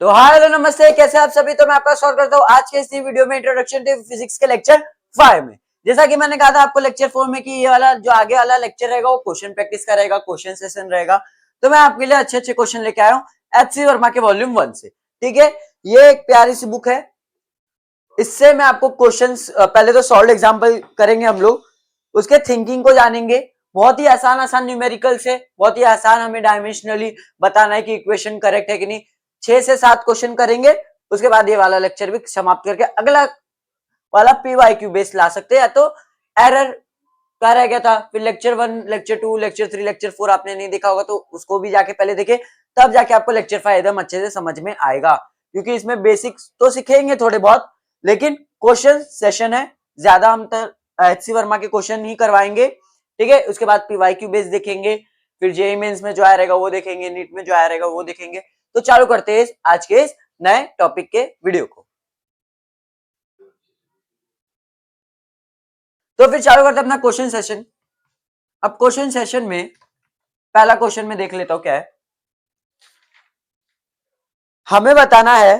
तो hi hello नमस्ते, कैसे आप सभी। तो मैं आपका स्वागत करता हूँ आज के इस वीडियो में इंट्रोडक्शन टू फिजिक्स के लेक्चर 5 में। जैसा कि मैंने कहा था आपको लेक्चर 4 में कि ये वाला जो आगे वाला लेक्चर रहेगा वो क्वेश्चन प्रैक्टिस का रहेगा, क्वेश्चन सेशन रहेगा। तो मैं आपके लिए अच्छे अच्छे क्वेश्चन लेके आया हूँ एच.सी. वर्मा के वॉल्यूम 1 से। ठीक है, ये एक प्यारी सी बुक है। इससे मैं आपको क्वेश्चंस पहले तो सॉल्व एग्जांपल करेंगे हम लोग, उसके थिंकिंग को जानेंगे। बहुत ही आसान आसान न्यूमेरिकल से, बहुत ही आसान हमें डायमेंशनली बताना है कि इक्वेशन करेक्ट है कि नहीं। 6 से 7 क्वेश्चन करेंगे, उसके बाद ये वाला लेक्चर भी समाप्त करके अगला वाला पीवाईक्यू बेस ला सकते हैं। या तो एरर का रह गया था, फिर लेक्चर 1 लेक्चर 2 लेक्चर 3 लेक्चर 4 आपने नहीं देखा होगा तो उसको भी जाके पहले देखे, तब जाके आपको लेक्चर 5 एकदम अच्छे से समझ में आएगा। क्योंकि इसमें बेसिक्स तो सीखेंगे थोड़े बहुत, लेकिन क्वेश्चन सेशन है ज्यादा। हम तो एच.सी. वर्मा के क्वेश्चन ही करवाएंगे। ठीक है, उसके बाद पीवाईक्यू बेस देखेंगे, फिर जेईई मेंस में जो आया रहेगा वो देखेंगे, नीट में जो आया रहेगा वो देखेंगे। तो चालू करते हैं आज के इस नए टॉपिक के वीडियो को। तो फिर चालू करते हैं अपना क्वेश्चन सेशन। अब क्वेश्चन सेशन में पहला क्वेश्चन में देख लेता हूं क्या है। हमें बताना है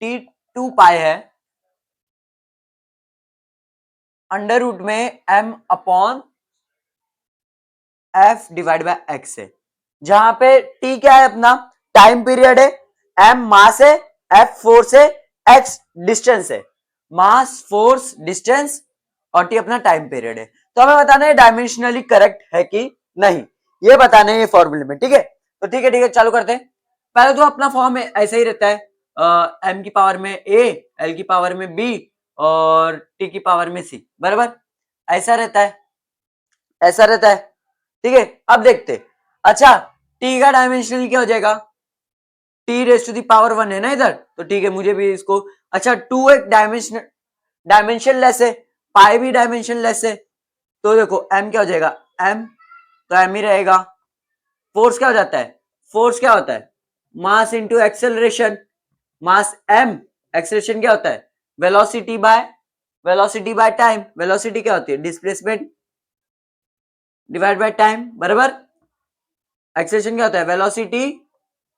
T2 पाई है अंडर रूट में m upon f divide by x है, जहां पे t क्या है अपना टाइम पीरियड है, m मास है, f फोर्स है, x डिस्टेंस है। मास फोर्स डिस्टेंस और t अपना टाइम पीरियड है। तो हमें बताना है डायमेंशनली करेक्ट है कि नहीं, ये बताना है ये फॉर्मूले में। ठीक है, तो ठीक है चालू करते हैं। पहले तो अपना फॉर्म ऐसा ही रहता है, m की पावर में a, l की पावर में b और t की पावर में c, बराबर ऐसा रहता है, ऐसा रहता है। ठीक है, अब देखते। अच्छा, t का डायमेंशनल क्या हो जाएगा, t raise to the power 1 है ना इधर, तो ठीक है मुझे भी इसको। अच्छा, 2 एक डायमेंशन लेस है, पाई भी डायमेंशन लेस है, तो देखो m क्या हो जाएगा, m तो m ही रहेगा। फोर्स क्या हो जाता है, फोर्स क्या होता है, मास इंटू एक्सेलरेशन, मास m, एक्सेलरेशन क्या होता है, वेलोसिटी बाय टाइम। वेलोसिटी क्या होती है, डिस्प्लेसमेंट डिवाइड बाय टाइम, बराबर। एक्सेलरेशन क्या होता है, velocity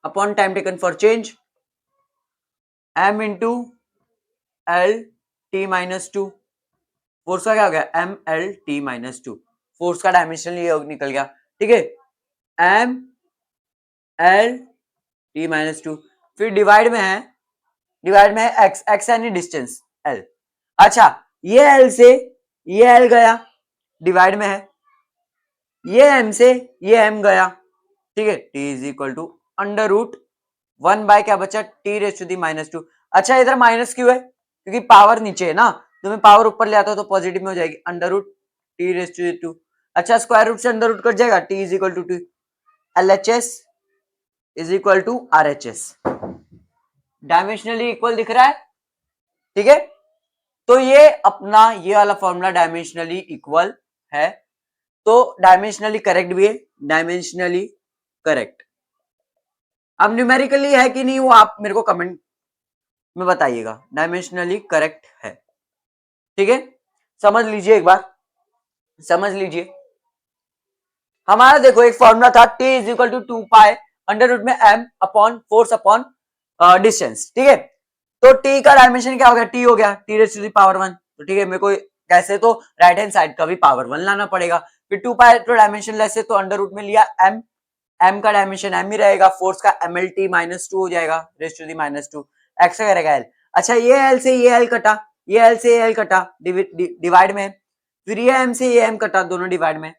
upon time taken for change, m into L T minus two. Force का क्या हो गया, M L T minus two. Force का डायमेंशन ये निकल गया। ठीक है, M L T minus two. फिर डिवाइड में है, डिवाइड में है एक्स, एक्स यानी डिस्टेंस एल। अच्छा, ये एल से ये एल गया, डिवाइड में है ये एम से ये एम गया। ठीक है, T is equal to under root 1 by क्या बचा, T raise to the minus two. अच्छा, इधर माइनस क्यों है, क्योंकि पावर नीचे है ना, तो मैं पावर ऊपर ले आता हूं तो पॉजिटिव में हो जाएगी, under root T raise to the two. अच्छा, स्क्वायर रूट से अंडर रूट कट जाएगा, T is equal to two L H S is equal to R H S. Dimensionally equal दिख रहा है। ठीक है, तो ये अपना ये वाला फॉर्मूला डायमेंशनली इक्वल है, तो डायमेंशनली करेक्ट भी है, डायमेंशनली करेक्ट। अब न्यूमेरिकली है कि नहीं वो आप मेरे को कमेंट में बताइएगा, डायमेंशनली करेक्ट है। ठीक है, समझ लीजिए एक बार, समझ लीजिए। हमारा देखो एक फॉर्मूला था t is equal to 2 pi under root में m upon force upon distance. ठीक है, तो t का डायमेंशन क्या हो गया, t हो गया t raise to the power 1। तो ठीक है, मेरे को कैसे तो राइट हैंड साइड का भी पावर 1 लाना पड़ेगा। फिर 2 पाई तो डायमेंशन लेस है, तो अंडर रूट में लिया m, m का डायमेंशन m ही रहेगा, फोर्स का mlt माइनस 2 हो जाएगा raise to the minus 2, x का रहेगा l। अच्छा, ये l से ये l कटा, ये l से ये l कटा डिवाइड में, फिर ये m से ये m कटा दोनों डिवाइड में,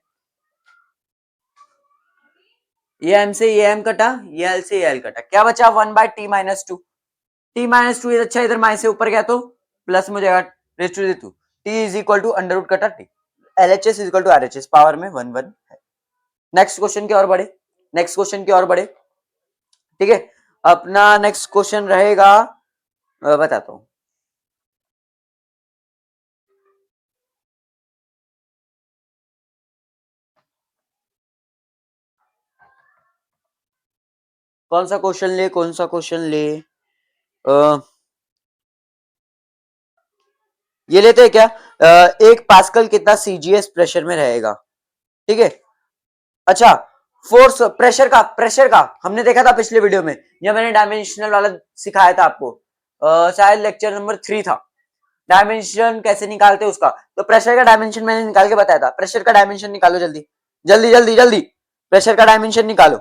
ये m से ये m कटा, ये l से ये l कटा, क्या बचा 1 by T minus two. T minus two, अच्छा इधर माइनस से ऊपर गया तो प्लस में हो जाएगा raise to two. T is equal to under root कटा T, L H S is equal to R H S, power में 1 1 है। नेक्स्ट क्वेश्चन की ओर बढ़े, नेक्स्ट क्वेश्चन की ओर बढ़े। ठीक है, अपना नेक्स्ट क्वेश्चन रहेगा, बताता हूं। कौन सा क्वेश्चन ले, कौन सा क्वेश्चन ले, ये लेते हैं क्या, एक पास्कल कितना सीजीएस प्रेशर में रहेगा। ठीक है, अच्छा फोर्स प्रेशर का हमने देखा था पिछले वीडियो में, या मैंने डायमेंशनल वाला सिखाया था आपको, शायद लेक्चर नंबर 3 था, डायमेंशन कैसे निकालते उसका। तो प्रेशर का डायमेंशन मैंने निकाल के बताया था। प्रेशर का डायमेंशन निकालो जल्दी जल्दी जल्दी जल्दी, प्रेशर का डायमेंशन निकालो,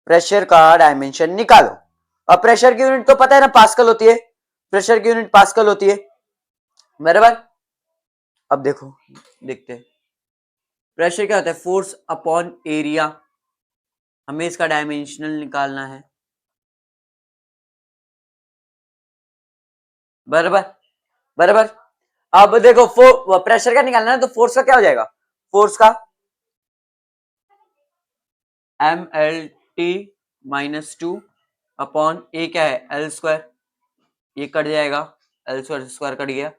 प्रेशर का डायमेंशन निकालो। और प्रेशर की यूनिट तो पता है ना, पास्कल होती है, प्रेशर की यूनिट पास्कल होती है, बराबर। अब देखो, देखते हैं प्रेशर क्या होता है, फोर्स अपॉन एरिया, हमें इसका डायमेंशनल निकालना है, बराबर बराबर। अब देखो प्रेशर का निकालना है, तो फोर्स का क्या हो जाएगा, फोर्स का M L T minus two upon A क्या है, एल स्क्वायर, ये कट जाएगा, एल स्क्वायर स्क्वायर कट गया,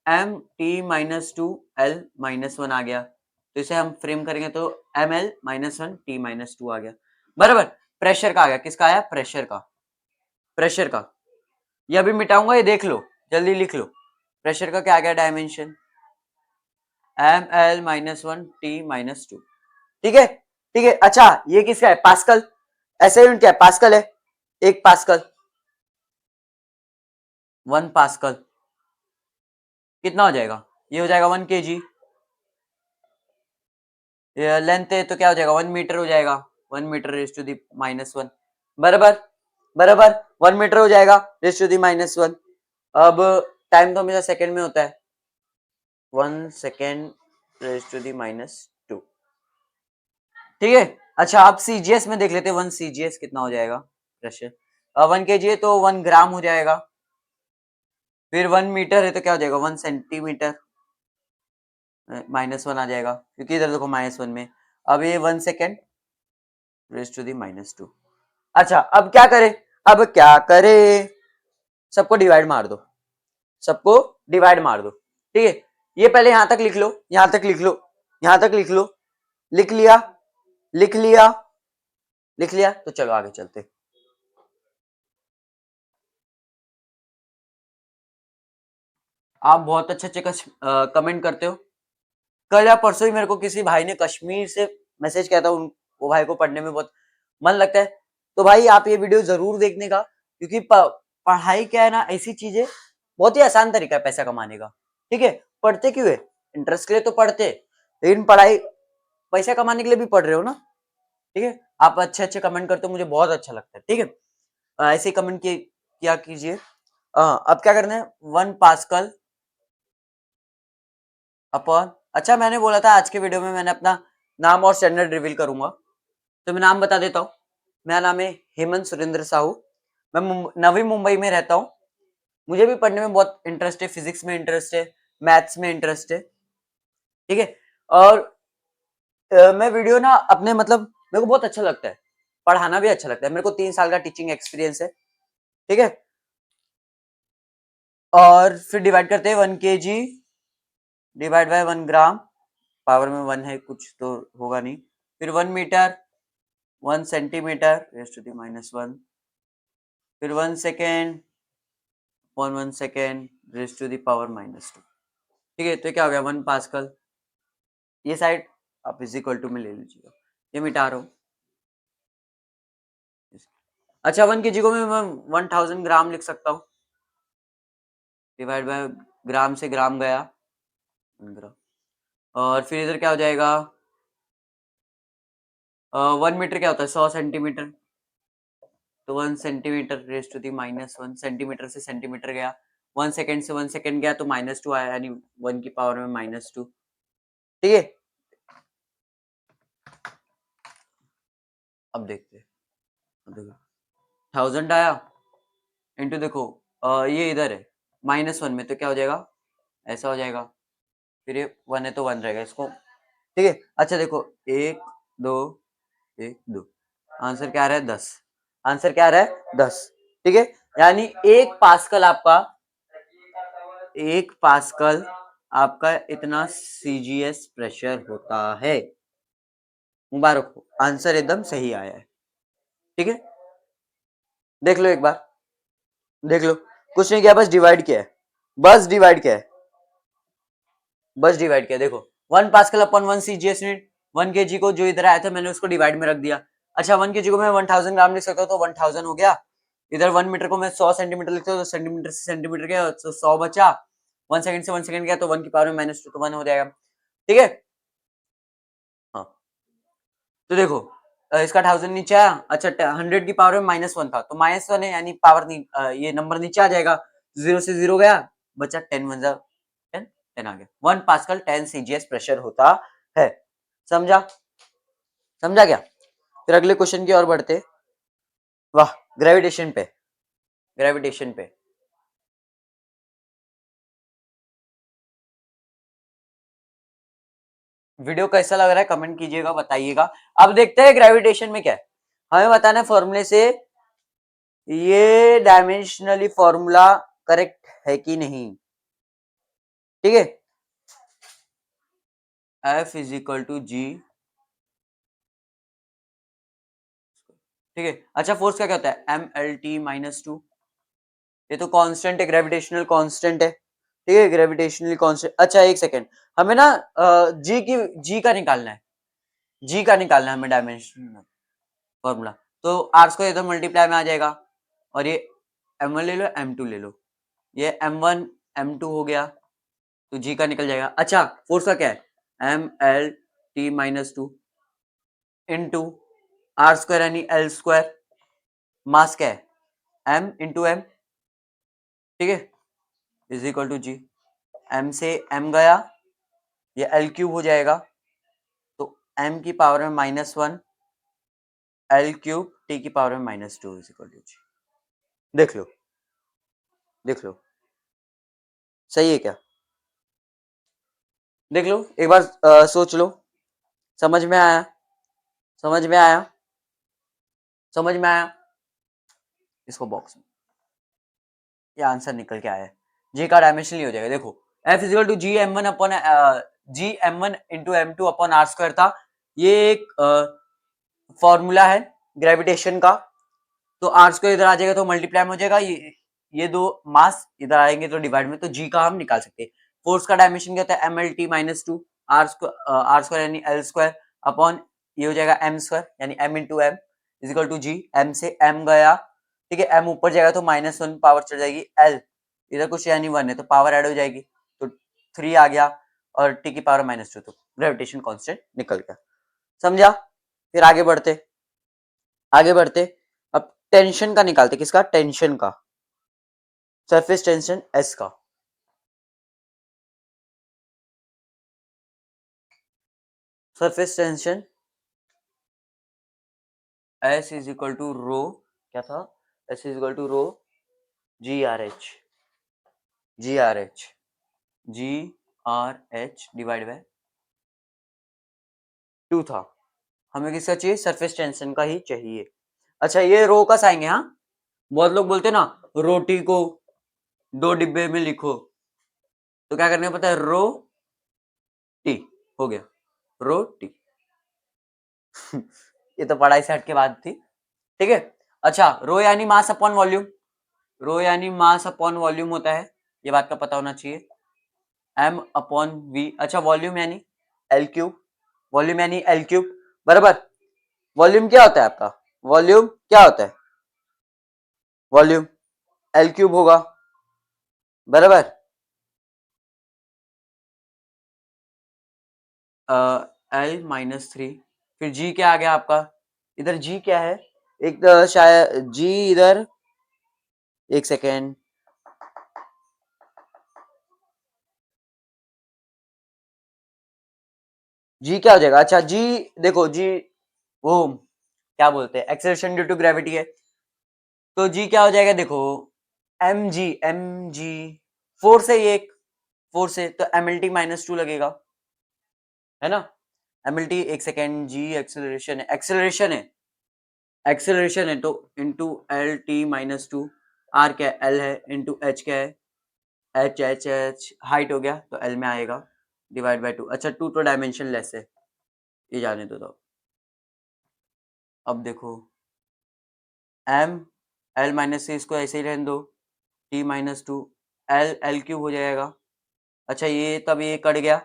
M T minus two L minus one आ गया, तो इसे हम फ्रेम करेंगे तो M L minus one T minus two आ गया, बराबर। प्रेशर का आ गया, किसका आया, प्रेशर का, प्रेशर का। ये अभी मिटाऊंगा, ये देख लो, जल्दी लिख लो। प्रेशर का क्या आ गया dimension, M L minus one T minus two, ठीक है ठीक है। अच्छा ये किसका है, पास्कल, ऐसा यूनिट क्या है, पास्कल है, एक पास्कल, वन पास्कल कितना हो जाएगा, ये हो जाएगा 1 kg, लेंथ है तो क्या हो जाएगा 1 मीटर हो जाएगा, 1 metre raise to the minus one, बराबर बराबर, 1 मीटर हो जाएगा raise to the minus one. अब टाइम तो हमेशा सेकंड में होता है, 1 second raise to the minus two, ठीक है। अच्छा अब सीजीएस में देख लेते हैं, 1 CGS कितना हो जाएगा प्रेशर, 1 kg है तो 1 ग्राम हो जाएगा, फिर 1 मीटर है तो क्या हो जाएगा 1 सेंटीमीटर, माइनस वन आ जाएगा क्योंकि इधर देखो माइनस वन में। अब ये 1 second raise to the minus two. अच्छा अब क्या करें, अब क्या करें, सबको डिवाइड मार दो, सबको डिवाइड मार दो, ठीक है। ये पहले यहां तक लिख लो, यहां तक लिख लो, यहां तक लिख लो, लिख लिया, लिख लिया, लिख लिया, तो चलो आगे चलते। आप बहुत अच्छे अच्छे कमेंट करते हो। कल या परसों ही मेरे को किसी भाई ने कश्मीर से मैसेज किया था, वो भाई को पढ़ने में बहुत मन लगता है, तो भाई आप ये वीडियो जरूर देखने का, क्योंकि पढ़ाई क्या है ना, ऐसी चीज है, बहुत ही आसान तरीका है पैसा कमाने का, ठीक है। पढ़ते क्यों है, इंटरेस्ट के लिए तो पढ़ते, लेकिन पढ़ाई पैसा कमाने के लिए भी पढ़ रहे हो ना, ठीक है। आप अच्छे अच्छे कमेंट करते हो, मुझे बहुत अच्छा लगता है, ठीक है। ऐसे कमेंट किया कीजिए। अब क्या करना है, 1 पास्कल अपॉन, अच्छा मैंने बोला था आज के वीडियो में मैंने अपना नाम और स्टैंडर्ड रिवील करूंगा, तो मैं नाम बता देता हूँ। मेरा नाम है हेमंत सुरेंद्र साहू, मैं नवी मुंबई में रहता हूँ। मुझे भी पढ़ने में बहुत इंटरेस्ट है, फिजिक्स में इंटरेस्ट है, मैथ्स में इंटरेस्ट है, ठीक है। और मैं वीडियो ना अपने मतलब मेरे को बहुत अच्छा लगता है, पढ़ाना भी अच्छा लगता है, मेरे को 3 साल का टीचिंग एक्सपीरियंस है, ठीक है। और फिर डिवाइड करते हैं, 1 kg divide by 1 gram, power में 1 है, कुछ तो होगा नहीं, फिर 1 metre, 1 centimetre raise to the minus one, फिर 1 second upon 1 second raise to the power minus two, ठीक है। तो क्या हो गया 1 पास्कल, ये साइड आप इज इक्वल टू में ले लीजिएगा, ये मिटा रहा हूँ। अच्छा 1 kg को मैं 1000 ग्राम लिख सकता हूँ, डिवाइड बाय ग्राम से ग्राम गया, ग्राम, और फिर इधर क्या हो जाएगा, 1 मीटर क्या होता है 100 सेंटीमीटर, तो 1 centimetre raise to the minus one, centimetre से सेंटीमीटर गया, 1 सेकेंड से 1 सेकेंड गया तो माइनस टू आया, यानी 1 की पावर में माइनस टू, ठीक है। अब देखते हैं, अब देखो 1000 आया इंटू, देखो ये इधर है माइनस वन में, तो क्या हो जाएगा, ऐसा हो जाएगा, फिर ये 1 है तो 1 रहेगा इसको, ठीक है। अच्छा देखो 1 2 1 2, आंसर क्या आ रहा है 10, आंसर क्या आ रहा है 10, ठीक है। यानी 1 पास्कल आपका, 1 पास्कल आपका इतना सीजीएस प्रेशर होता है, मुबारक हो, आंसर एकदम सही आया है, ठीक है। देख लो एक बार, देख लो, कुछ नहीं किया, बस डिवाइड किया है, बस डिवाइड किया है, बस डिवाइड किया, देखो 1 pascal upon 1 CGS unit, 1 kg को जो इधर आया था मैंने उसको डिवाइड में रख दिया। अच्छा 1 kg को मैं 1000 ग्राम लिख सकता हूँ तो 1000 हो गया। इधर 1 मीटर को मैं 100 सेंटीमीटर लिखता हूँ तो सेंटीमीटर से सेंटीमीटर गया तो 100 बचा। 1 सेकंड से 1 सेकंड गया तो 1 की पावर में -2 तो 1 हो जाएगा। ठीक है। हाँ तो देखो इसका 1000 नीचे आया। अच्छा 100 की पावर में -1 था तो -1 है यानी पावर ये नंबर नीचे आ जाएगा। 0 से 0 गया बचा 10 1 जा 10 10 आ गया। 1 पास्कल 10 सीजीएस प्रेशर होता है। समझा? समझा क्या? फिर अगले क्वेश्चन की ओर बढ़ते। वाह ग्रेविटेशन पे, ग्रेविटेशन पे। वीडियो कैसा लग रहा है कमेंट कीजिएगा, बताइएगा। अब देखते हैं ग्रेविटेशन में क्या है। हमें बताना है फॉर्मूले से ये डायमेंशनली फॉर्मूला करेक्ट है कि नहीं। ठीक है। F इज इक्वल टू जी। ठीक है। अच्छा फोर्स का क्या होता है? mLt-2। ये तो कांस्टेंट है, ग्रेविटेशनल कांस्टेंट है। ठीक है ग्रेविटेशनल कांस्टेंट। अच्छा एक सेकेंड, हमें ना जी का निकालना है। जी का निकालना है हमें डायमेंशन फॉर्मूला। तो आर स्क्वायर इधर मल्टीप्लाई में आ जाएगा और ये m1 ले लो m2 ले लो, ये m1 m2 हो गया तो जी का निकल जाएगा। अच्छा फोर्स का क्या है? mLt-2 इंटू आर स्क्वायर यानी एल स्क्वायर। मास क्या है? m into M. ठीक है is equal to G. m से m गया ये एल क्यूब हो जाएगा तो m की पावर में -1 एल क्यूब टी की पावर में -2 इज इक्वल टू जी। देख लो, देख लो सही है क्या? देख लो एक बार सोच लो। समझ में आया? समझ में आया? समझ में आया? इसको बॉक्स में ये आंसर निकल के आया है। जी का डायमेंशन हो जाएगा। देखो F is equal to G M one upon G M one into M two upon R square था। ये एक फॉर्मूला है ग्रेविटेशन का। तो आर स्क्वायर इधर आ जाएगा तो मल्टीप्लाई में हो जाएगा। ये दो मास इधर आएंगे तो डिवाइड में, तो जी का हम निकाल सकते हैं। फोर्स का डायमेंशन क्या होता है? M L T -2 R square यानी एल स्क्वायर अपॉन ये हो जाएगा एम स्क्वायर यानी M into M is equal to G. M से एम गया। ठीक है एम ऊपर जाएगा तो -1 पावर चढ़ जाएगी। एल इधर कुछ यानी 1 है तो पावर ऐड हो जाएगी तो 3 आ गया और टी की पावर -2 तो ग्रेविटेशन कांस्टेंट निकल गया। समझा? फिर आगे बढ़ते, आगे बढ़ते। अब टेंशन का निकालते। किसका? टेंशन का। सरफेस टेंशन एस का। Surface tension S is equal to rho. क्या था? S is equal to rho G R H. G R H. G R H divide by 2 था। हमें किसका चाहिए? सरफेस टेंशन का ही चाहिए। अच्छा ये रो का साइन है। हाँ बहुत लोग बोलते ना रोटी को 2 डिब्बे में लिखो तो क्या करने का पता है? रो टी हो गया रो टी। ये तो पढ़ाई से हट के बात थी। ठीक है। अच्छा रो यानी मास अपॉन वॉल्यूम। रो यानी मास अपॉन वॉल्यूम होता है, ये बात का पता होना चाहिए। m upon v। अच्छा वॉल्यूम यानी एल क्यूब। वॉल्यूम यानी एल क्यूब बराबर। वॉल्यूम क्या होता है आपका? वॉल्यूम क्या होता है? वॉल्यूम एल क्यूब होगा बराबर। L-3। फिर g क्या आ गया आपका? इधर g क्या है? एक शायद g इधर, एक सेकेंड, g क्या हो जाएगा? अच्छा g देखो g वो क्या बोलते हैं एक्सेलरेशन ड्यू टू ग्रेविटी है तो जी क्या हो जाएगा? देखो एम जी फोर्स है, ये एक फोर्स है तो एम एल टी -2 लगेगा है ना। एम एल टी एक सेकेंड जी एक्सेलरेशन है, एक्सेलरेशन है, एक्सेलरेशन है तो इंटू एल टी -2। आर क्या है? एल है इंटू एच क्या है? एच एच एच हाइट हो गया तो एल में आएगा डिवाइड बाय 2। अच्छा 2 तो डायमेंशन लेस है, ये जाने दो। तो अब देखो एम एल -3 इसको ऐसे ही रहने दो t-2 एल एल क्यूब हो जाएगा। अच्छा ये तब ये कट गया,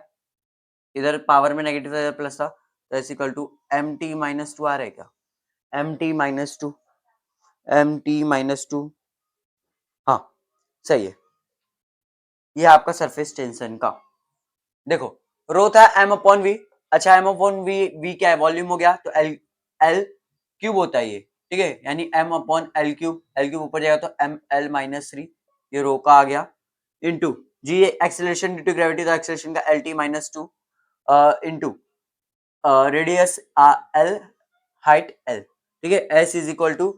इधर पावर में नेगेटिव था इधर प्लस था तो S equal to M T minus two आ रहा है क्या, M T minus two, M T minus two, हाँ सही है। ये आपका सरफेस टेंशन का, देखो रो था एम अपॉन वी, अच्छा एम अपॉन वी, वी क्या है वॉल्यूम हो गया, तो एल एल क्यूब होता है ये, ठीक है, यानी M upon L cube, L cube ऊपर जाएगा तो एम एल माइनस थ्री, ये रो का आ गया, into G acceleration due to gravity, तो एक्सेलरेशन का L T minus two into radius L, height L, ठीक है, एस इज इक्वल टू,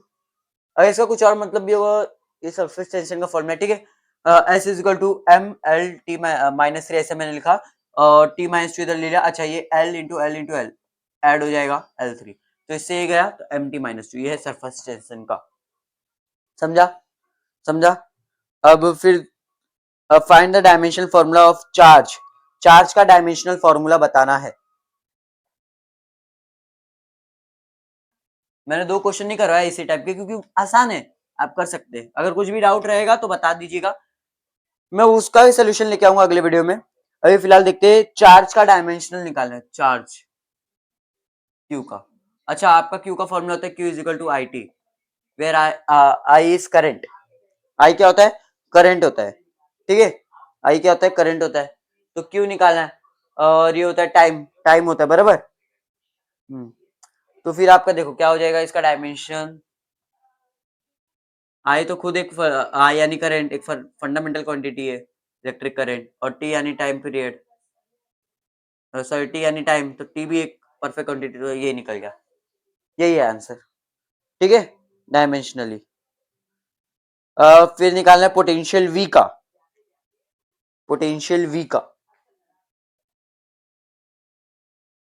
अगर इसका कुछ और मतलब भी होगा, ये सरफेस टेंशन का फॉर्मूला, ठीक है, S is equal to M L T minus three, ऐसे मैंने लिखा, टी माइनस टू इधर ले लिया, अच्छा ये L into L into L add हो जाएगा एल थ्री, तो इससे ये गया, तो एम टी माइनस टू, ये है सरफेस टेंशन का, समझा, समझा। अब फिर find the dimensional formula of charge, charge का डायमेंशनल फॉर्मूला बताना है। मैंने दो क्वेश्चन नहीं करवाया इसी टाइप के, क्योंकि आसान है, आप कर सकते हैं, अगर कुछ भी डाउट रहेगा तो बता दीजिएगा, मैं उसका भी सोल्यूशन लेके आऊंगा अगले वीडियो में। अभी फिलहाल देखते हैं चार्ज का डायमेंशनल निकालना है, चार्ज क्यू का, अच्छा आपका क्यू का फॉर्मूला होता है Q is equal to I T, where I is current, I क्या होता है, करंट होता है, ठीक है, आई क्या होता है, करंट होता है, तो क्यू निकालना है, और ये होता है टाइम, टाइम होता है बराबर। तो फिर आपका देखो क्या हो जाएगा इसका डायमेंशन, आई तो खुद एक आई यानी करंट एक फंडामेंटल क्वांटिटी है इलेक्ट्रिक करंट, और टी यानी टाइम पीरियड, सॉरी टी यानी टाइम, तो टी भी एक परफेक्ट क्वांटिटी, तो ये निकल गया, यही है आंसर, ठीक है, डायमेंशनली। फिर निकालना है पोटेंशियल वी का, पोटेंशियल वी का,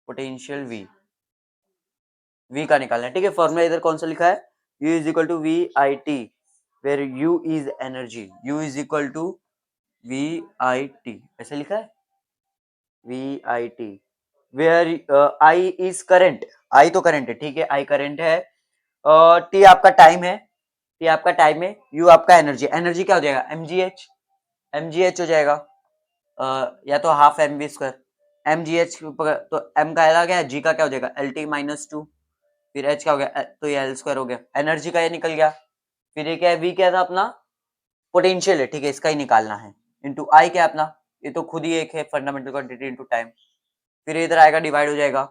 पोटेंशियल वी, वी का निकालना है, ठीक है, फॉर्मूला इधर कौन सा लिखा है, U is equal to V I T, where U is energy, U is equal to V I T, ऐसे लिखा है, V I T, where I is current, I तो करंट है, ठीक है, आई करंट है, टी आपका टाइम है, टी आपका टाइम है, यू आपका एनर्जी, एनर्जी क्या हो जाएगा, एमजीएच, एमजीएच हो जाएगा, या तो half M V square, M G H, तो एम का आ गया, जी का क्या हो जाएगा एल टी माइनस टू, फिर एच क्या हो गया, तो ये एल स्क्वायर हो गया, एनर्जी का ये निकल गया, फिर ये क्या है, वी क्या था अपना पोटेंशियल है, ठीक है, इसका ही निकालना है, इंटू आई क्या है अपना, ये तो खुद ही एक है फंडामेंटल क्वांटिटी इंटू टाइम, फिर इधर आएगा डिवाइड हो जाएगा,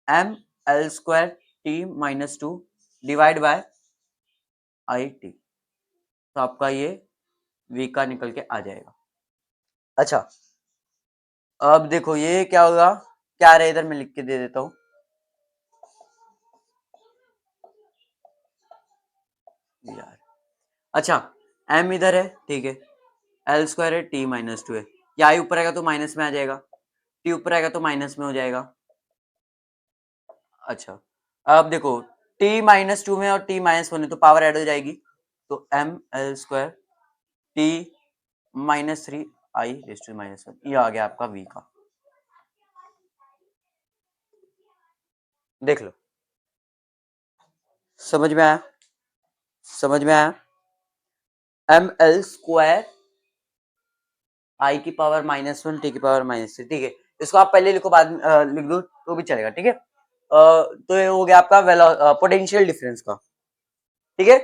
M L square T minus two divide by I T, तो आपका ये वी का निकल के आ जाएगा। अच्छा अब देखो ये क्या होगा, क्या रहा है इधर मैं लिख के दे देता हूं, यार अच्छा एम इधर है, ठीक है, एल स्क्वायर है, टी माइनस टू है, ये आई ऊपर आएगा तो माइनस में आ जाएगा, टी ऊपर आएगा तो माइनस में हो जाएगा, अच्छा अब देखो टी माइनस टू में और टी माइनस वन है तो पावर ऐड हो जाएगी, तो M L square T minus three I raise to minus one, ये आ गया आपका वी का, देख लो, समझ में आया, समझ में आया, एम एल स्क्वायर आई की पावर माइनस वन टी की पावर माइनस थ्री, ठीक है, इसको आप पहले लिखो बाद में लिख दो तो भी चलेगा, ठीक है, तो ये हो गया आपका पोटेंशियल डिफरेंस का, ठीक है,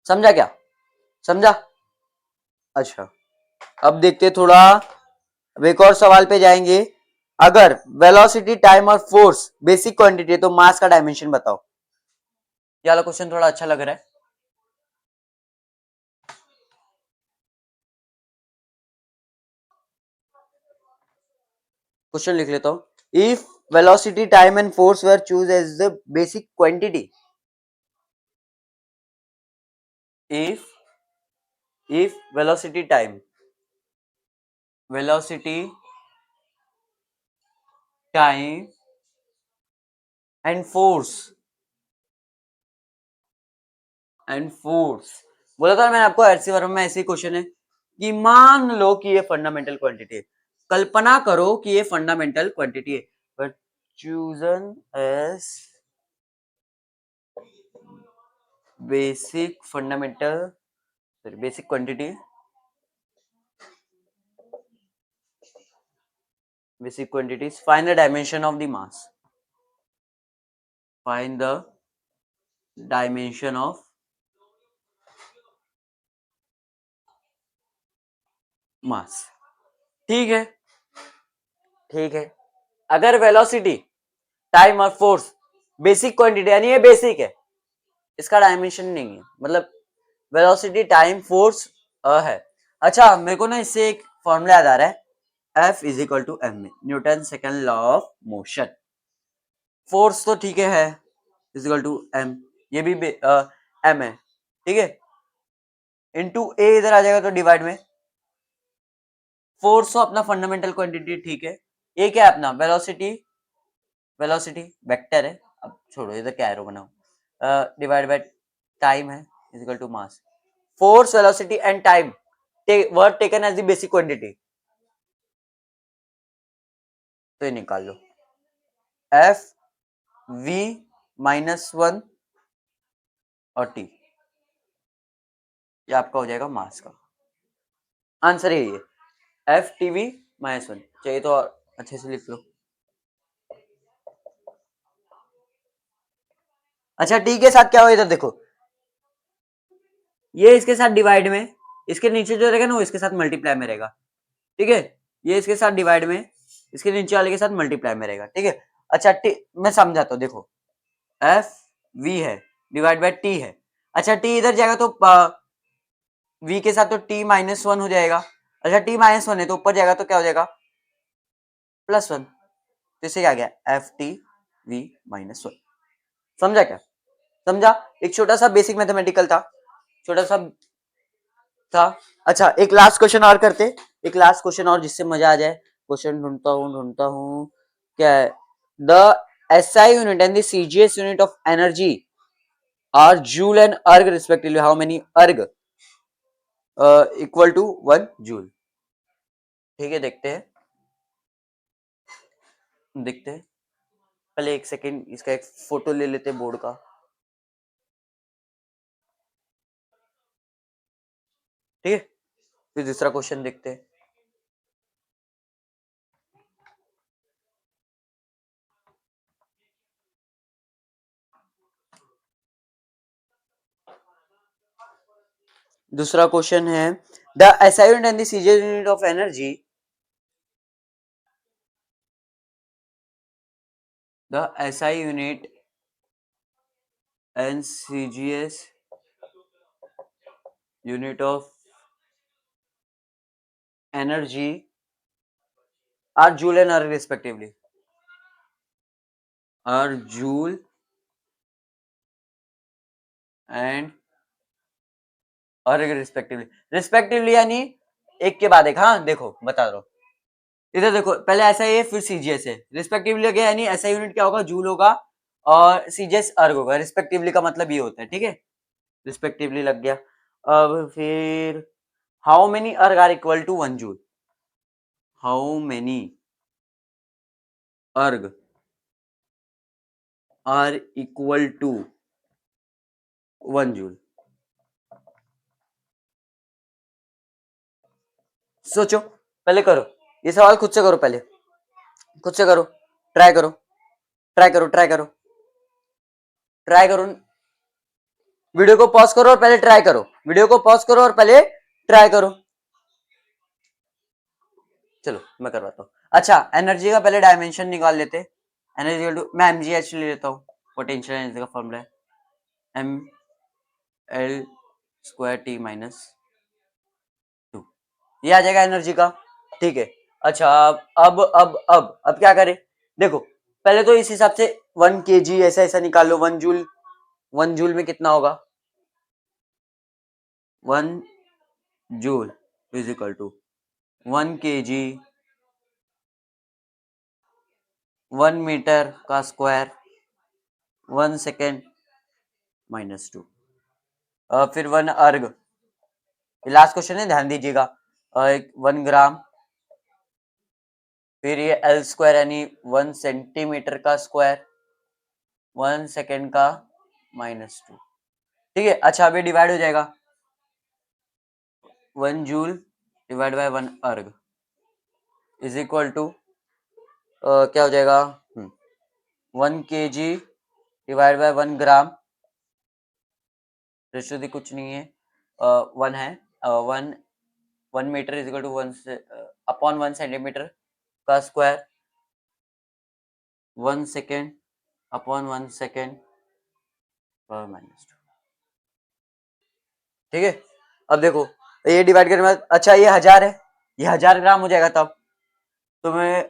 समझा क्या, समझा, अच्छा अब देखते थोड़ा, अब एक और सवाल पे जाएंगे, अगर वेलोसिटी टाइम और फोर्स बेसिक क्वांटिटी है तो मास का डायमेंशन बताओ, ये वाला क्वेश्चन थोड़ा अच्छा लग रहा है, क्वेश्चन लिख लेता हूं, if velocity time and force were choose as the basic quantity, if velocity time, velocity time and force बोला था मैंने आपको, एरसी वर्म में ऐसे क्वेश्चन है कि मान लो कि ये फंडामेंटल क्वांटिटी है, कल्पना करो कि ये फंडामेंटल क्वांटिटी है, but chosen as basic fundamental, basic quantity, basic quantities. Find the dimension of the mass. Find the dimension of mass. ठीक है, ठीक है. अगर वेलोसिटी, टाइम और फोर्स बेसिक क्वांटिटी यानी ये बेसिक है, इसका डायमेंशन नहीं है, मतलब वेलोसिटी, टाइम, फोर्स है. अच्छा, मेरे को ना इससे एक फॉर्मूला याद आ रहा है. F is equal to M, Newton second law of motion. Force तो ठीक है इज इक्वल टू एम, ये भी एम है, ठीक है. इनटू ए इधर आ जाएगा तो डिवाइड में. फोर्स तो अपना फंडामेंटल क्वांटिटी ठीक है. ये क्या है अपना वेलोसिटी, वेलोसिटी वेक्टर है. अब छोड़ो इधर क्या एरो बनाओ. डिवाइड बाय टाइम है is equal to mass. Force, velocity and time were taken as the basic quantity, तो ये निकाल लो. एफ वी -1 और टी, ये आपका हो जाएगा मास का आंसर. यही है एफ टी वी -1. चाहिए तो और अच्छे से लिख लो. अच्छा, टी के साथ क्या हो, इधर देखो, ये इसके साथ डिवाइड में, इसके नीचे जो रहेगा ना वो इसके साथ मल्टीप्लाई में रहेगा, ठीक है. ये इसके साथ डिवाइड में, इसके नीचे वाले के साथ मल्टीप्लाई में रहेगा, ठीक है. अच्छा, टी मैं समझाता हूँ, देखो एफ वी है डिवाइड बाय टी है. अच्छा, टी इधर जाएगा तो वी के साथ तो टी -1 हो जाएगा. अच्छा, टी -1 है तो ऊपर जाएगा तो क्या हो जाएगा, +1. तो इससे क्या गया, एफ टी वी -1. समझा क्या, समझा. एक छोटा सा बेसिक मैथमेटिकल था, छोटा सा था. अच्छा, एक लास्ट क्वेश्चन और करते, एक लास्ट क्वेश्चन और जिससे मजा आ जाए. क्वेश्चन ढूंढता हूँ क्या है. The SI unit and the CGS unit of energy are joule and erg respectively. How many erg equal to 1 joule. ठीक है, देखते हैं. पहले एक सेकेंड इसका एक फोटो ले लेते बोर्ड का. ठीक है, फिर दूसरा क्वेश्चन देखते हैं. दूसरा क्वेश्चन है the SI unit and the CGS unit of energy, the SI unit and CGS unit of energy are joule and erg respectively. Are joule and erg respectively. Respectively यानी एक के बाद एक. हाँ देखो बता दो, इधर देखो, पहले ऐसा है फिर सीजीएस है. रिस्पेक्टिवली गया यानी ऐसा यूनिट क्या होगा, जूल होगा, और सीजीएस अर्ग होगा. रिस्पेक्टिवली का मतलब ये होता है, ठीक है. रिस्पेक्टिवली लग गया. अब फिर how many erg are equal to 1 joule. How many erg are equal to 1 joule. सोचो, पहले करो ये सवाल खुद से करो, पहले खुद से करो. ट्राई करो, ट्राई करो, ट्राई करो, ट्राई करो. वीडियो को पॉज करो और पहले ट्राई करो. वीडियो को पॉज करो और पहले ट्राई करो. चलो मैं करवाता हूँ. अच्छा, एनर्जी का पहले डायमेंशन निकाल लेते. एनर्जी मैं एम जी एच ले लेता हूँ. पोटेंशियल एनर्जी का फॉर्मूला है एम एल स्क्वायर टी -2. ये आ जाएगा एनर्जी का, ठीक है. अच्छा, अब क्या करें. देखो, पहले तो इस हिसाब से 1 kg ऐसा ऐसा निकाल लो. 1 जूल, 1 जूल में कितना होगा, 1 joule is equal to 1 kg 1 metre का स्क्वायर 1 सेकेंड -2. फिर 1 अर्ग, लास्ट क्वेश्चन है ध्यान दीजिएगा. 1 ग्राम, फिर ये एल स्क्वायर यानी 1 सेंटीमीटर का स्क्वायर 1 सेकेंड का -2. ठीक है. अच्छा, अभी डिवाइड हो जाएगा. 1 जूल डिवाइड बाय 1 अर्ग इज इक्वल टू क्या हो जाएगा 1 kg divide by 1 gram, ratio दी कुछ नहीं है, 1 है, 1 मीटर इज इक्वल टू 1 से अपॉन 1 सेंटीमीटर का स्क्वायर, 1 सेकेंड अपॉन 1 सेकेंड पर -2। ठीक है, अब देखो ये डिवाइड करने के बाद, अच्छा ये 1000 है, ये 1000 ग्राम हो जाएगा। तब तुम्हें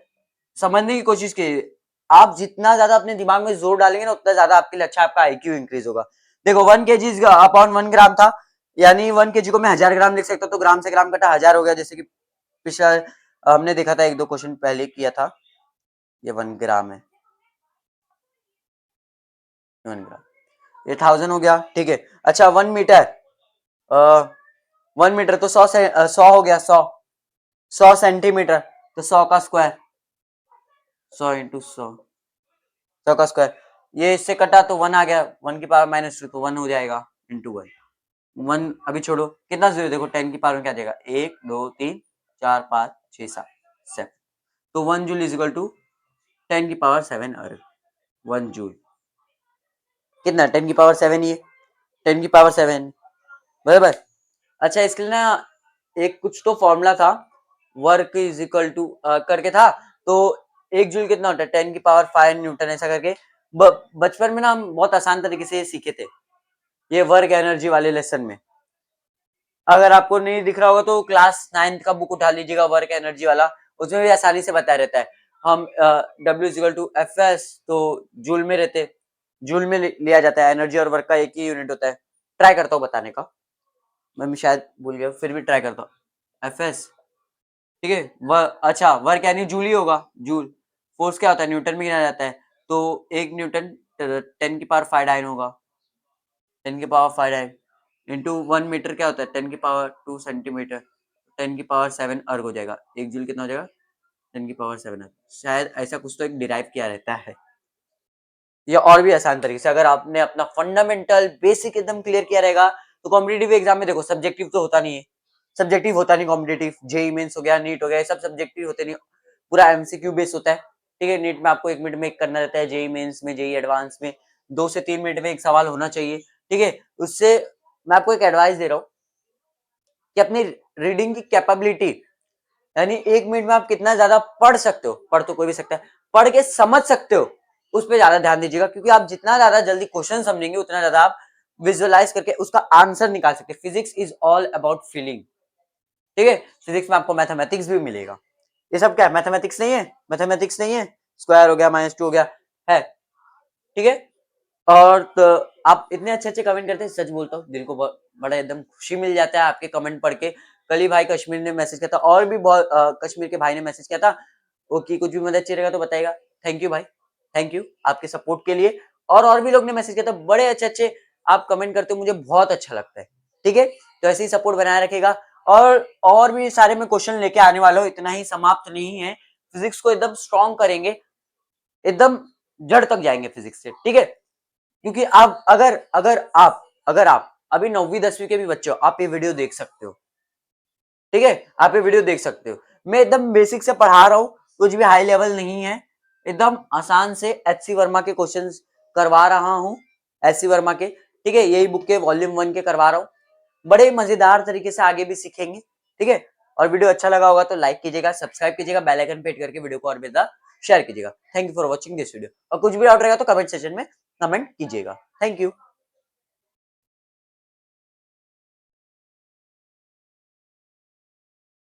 समझने की कोशिश कीजिए, आप जितना ज्यादा अपने दिमाग में जोर डालेंगे ना उतना ज्यादा आपके लिए अच्छा, आपका आईक्यू इंक्रीज होगा। देखो 1 kg अपॉन 1 ग्राम था, यानी 1 kg को मैं 1000 ग्राम लिख सकता हूँ, तो ग्राम से ग्राम कटा 1000 हो गया, जैसे कि पिछला हमने देखा था, 1-2 क्वेश्चन पहले किया था। ये 1 ग्राम है, 1 ग्राम, ये 1000 हो गया। ठीक है, अच्छा 1 मीटर, 1 मीटर तो 100 से 100 हो गया, 100 सेंटीमीटर, तो 100 का स्क्वायर, 100 इंटू 100 का स्क्वायर, ये इससे कटा तो 1 आ गया, 1 की पावर -2 तो 1 हो जाएगा इंटू 1, 1 अभी छोड़ो, कितना जीरो देखो 10 की पावर में क्या देगा, 1 2 3 4 5 6 7 7, तो 1 जूल इज इक्वल टू 10 की पावर 7 अर्ग, 1 जूल कितना 10 की पावर 7 ही है, 10 की पावर 7 बराबर। अच्छा इसके लिए ना एक कुछ तो फॉर्मूला था, वर्क इज इक्वल टू करके था, तो 1 जूल कितना होता है 10 की पावर 5 न्यूटन, ऐसा करके बचपन में ना हम बहुत आसान तरीके से सीखे थे, ये वर्क एनर्जी वाले लेसन में। अगर आपको नहीं दिख रहा होगा तो क्लास 9th का बुक उठा लीजिएगा, वर्क एनर्जी वाला, उसमें भी आसानी से बताया रहता है। हम W is equal to F S, तो जूल में रहते, जूल में लिया जाता है, एनर्जी और वर्क का एक ही यूनिट होता है। ट्राई करता हूँ बताने का, मैं भी शायद भूल गया, फिर भी ट्राई करता हूँ, एफ एस, ठीक है। अच्छा वर्क यानी जूल ही होगा, जूल, फोर्स क्या होता है न्यूटन में गिना जाता है, तो 1 न्यूटन 10 की पावर 5 डाइन होगा, 10 की पावर 5 डाइन इंटू 1 मीटर क्या होता है 10 की पावर 2 सेंटीमीटर, 10 की पावर 7 अर्ग हो जाएगा, 1 जूल कितना हो जाएगा 10 की पावर 7 अर्ग, शायद ऐसा कुछ तो एक डिराइव किया रहता है। या और भी आसान तरीके से अगर आपने अपना फंडामेंटल बेसिक एकदम क्लियर किया रहेगा, तो कॉम्पिटेटिव एग्जाम में देखो सब्जेक्टिव तो होता नहीं है, सब्जेक्टिव होता नहीं कॉम्पिटेटिव, जेई मेंस हो गया, नीट हो गया, ये सब सब्जेक्टिव होते नहीं, पूरा एमसीक्यू बेस होता है। ठीक है, नीट में आपको 1 मिनट में एक करना रहता है, जेई मेंस में, जेई एडवांस में 2 से 3 मिनट में एक सवाल होना चाहिए। ठीक है, उससे मैं आपको एक एडवाइस दे रहा हूँ कि अपनी रीडिंग की कैपेबिलिटी, यानी 1 मिनट में आप कितना ज्यादा पढ़ सकते हो, पढ़ तो कोई भी सकता है, पढ़ के समझ सकते हो, उस पर ज्यादा ध्यान दीजिएगा, क्योंकि आप जितना ज्यादा जल्दी क्वेश्चन समझेंगे उतना ज्यादा आप विजुअलाइज करके उसका आंसर निकाल सकते हैं। Physics is all about feeling. ठीक है, फिजिक्स में आपको मैथमेटिक्स भी मिलेगा, ये सब क्या है मैथमेटिक्स नहीं है, मैथमेटिक्स नहीं है, स्क्वायर हो गया -2 हो गया है। ठीक है, और तो आप इतने अच्छे अच्छे कमेंट करते हैं, सच बोलता हूँ दिल को बड़ा एकदम खुशी मिल जाता है आपके कमेंट पढ़ के। कल ही भाई कश्मीर ने मैसेज किया था, और भी बहुत कश्मीर के भाई ने मैसेज किया था, वो की कुछ भी मदद चाहिएगा तो बताएगा। थैंक यू भाई, थैंक यू आपके सपोर्ट के लिए। और भी लोग ने मैसेज किया था, बड़े अच्छे अच्छे आप कमेंट करते हो, मुझे बहुत अच्छा लगता है। ठीक है, तो ऐसे ही सपोर्ट बनाए रखेगा, और भी सारे में क्वेश्चन लेके आने वाला हूँ, इतना ही समाप्त नहीं है, फिजिक्स को एकदम स्ट्रॉन्ग करेंगे, एकदम जड़ तक जाएंगे फिजिक्स से। ठीक है, क्योंकि आप अगर आप अभी 9वीं 10वीं के भी बच्चे हो, आप ये वीडियो देख सकते हो। ठीक है, आप ये वीडियो देख सकते हो, मैं एकदम बेसिक से पढ़ा रहा हूँ, कुछ भी हाई लेवल नहीं है, एकदम आसान से एचसी वर्मा के क्वेश्चंस करवा रहा हूँ, एचसी वर्मा के। ठीक है, यही बुक के वॉल्यूम 1 के करवा रहा हूँ, बड़े मजेदार तरीके से आगे भी सीखेंगे। ठीक है, और वीडियो अच्छा लगा होगा तो लाइक कीजिएगा, सब्सक्राइब कीजिएगा, बेल आइकन पे हिट करके वीडियो को और भी ज्यादा शेयर कीजिएगा। Thank you for watching this video, और कुछ भी डाउट रहेगा तो कमेंट सेक्शन में कमेंट कीजिएगा। Thank you.